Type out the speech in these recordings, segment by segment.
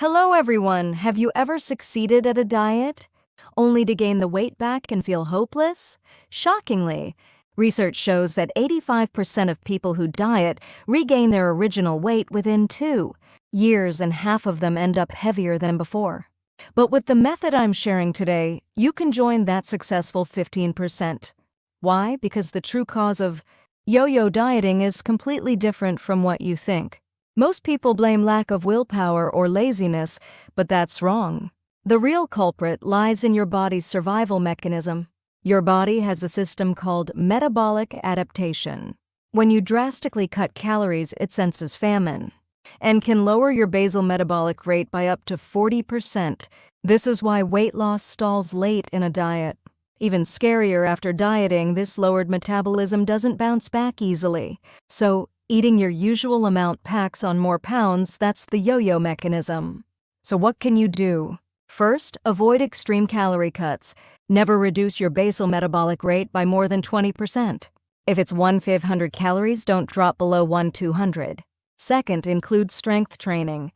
Hello everyone, have you ever succeeded at a diet, only to gain the weight back and feel hopeless? Shockingly, research shows that 85% of people who diet regain their original weight within 2 years, and half of them end up heavier than before. But with the method I'm sharing today, you can join that successful 15%. Why? Because the true cause of yo-yo dieting is completely different from what you think. Most people blame lack of willpower or laziness, but that's wrong. The real culprit lies in your body's survival mechanism. Your body has a system called metabolic adaptation. When you drastically cut calories, it senses famine and can lower your basal metabolic rate by up to 40%. This is why weight loss stalls late in a diet. Even scarier, after dieting, this lowered metabolism doesn't bounce back easily. So, eating your usual amount packs on more pounds. That's the yo-yo mechanism. So what can you do? First, avoid extreme calorie cuts. Never reduce your basal metabolic rate by more than 20%. If it's 1,500 calories, don't drop below 1,200. Second, include strength training.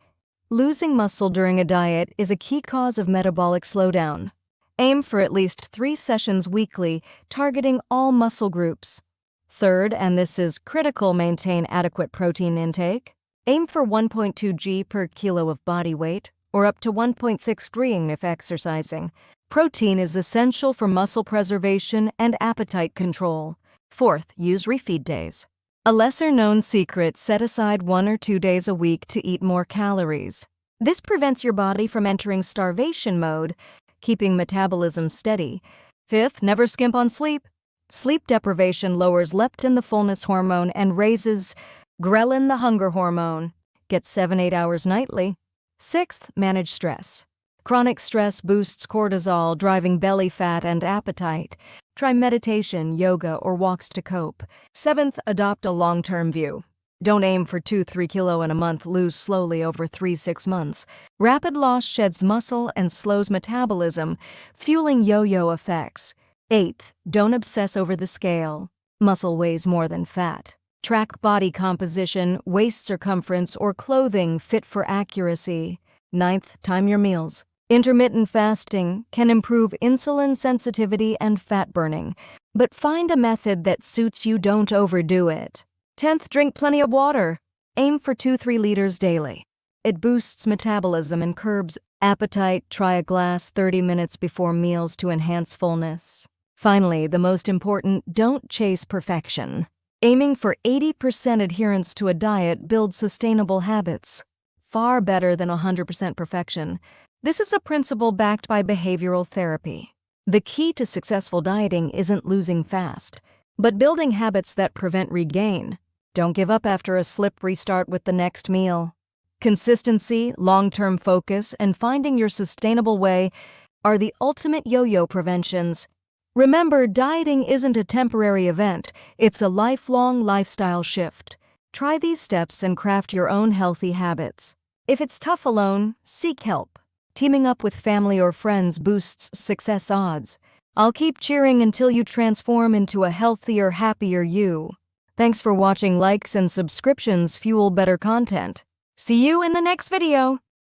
Losing muscle during a diet is a key cause of metabolic slowdown. Aim for at least 3 sessions weekly, targeting all muscle groups. Third, and this is critical, maintain adequate protein intake. Aim for 1.2 g per kilo of body weight, or up to 1.6 g if exercising. Protein is essential for muscle preservation and appetite control. Fourth, use refeed days. A lesser-known secret: set aside 1 or 2 days a week to eat more calories. This prevents your body from entering starvation mode, keeping metabolism steady. Fifth, never skimp on sleep. Sleep deprivation lowers leptin, the fullness hormone, and raises ghrelin, the hunger hormone. Get 7-8 hours nightly. Sixth, manage stress. Chronic stress boosts cortisol, driving belly fat and appetite. Try meditation, yoga, or walks to cope. Seventh, adopt a long-term view. Don't aim for 2-3 kilo in a month. Lose slowly over 3-6 months. Rapid loss sheds muscle and slows metabolism, fueling yo-yo effects. Eighth, don't obsess over the scale. Muscle weighs more than fat. Track body composition, waist circumference, or clothing fit for accuracy. Ninth, time your meals. Intermittent fasting can improve insulin sensitivity and fat burning, but find a method that suits you. Don't overdo it. 10th, drink plenty of water. Aim for 2-3 liters daily. It boosts metabolism and curbs appetite. Try a glass 30 minutes before meals to enhance fullness. Finally, the most important: don't chase perfection. Aiming for 80% adherence to a diet builds sustainable habits, far better than 100% perfection. This is a principle backed by behavioral therapy. The key to successful dieting isn't losing fast, but building habits that prevent regain. Don't give up after a slip. Restart with the next meal. Consistency, long-term focus, and finding your sustainable way are the ultimate yo-yo preventions. Remember, dieting isn't a temporary event. It's a lifelong lifestyle shift. Try these steps and craft your own healthy habits. If it's tough alone, seek help. Teaming up with family or friends boosts success odds. I'll keep cheering until you transform into a healthier, happier you. Thanks for watching. Likes and subscriptions fuel better content. See you in the next video.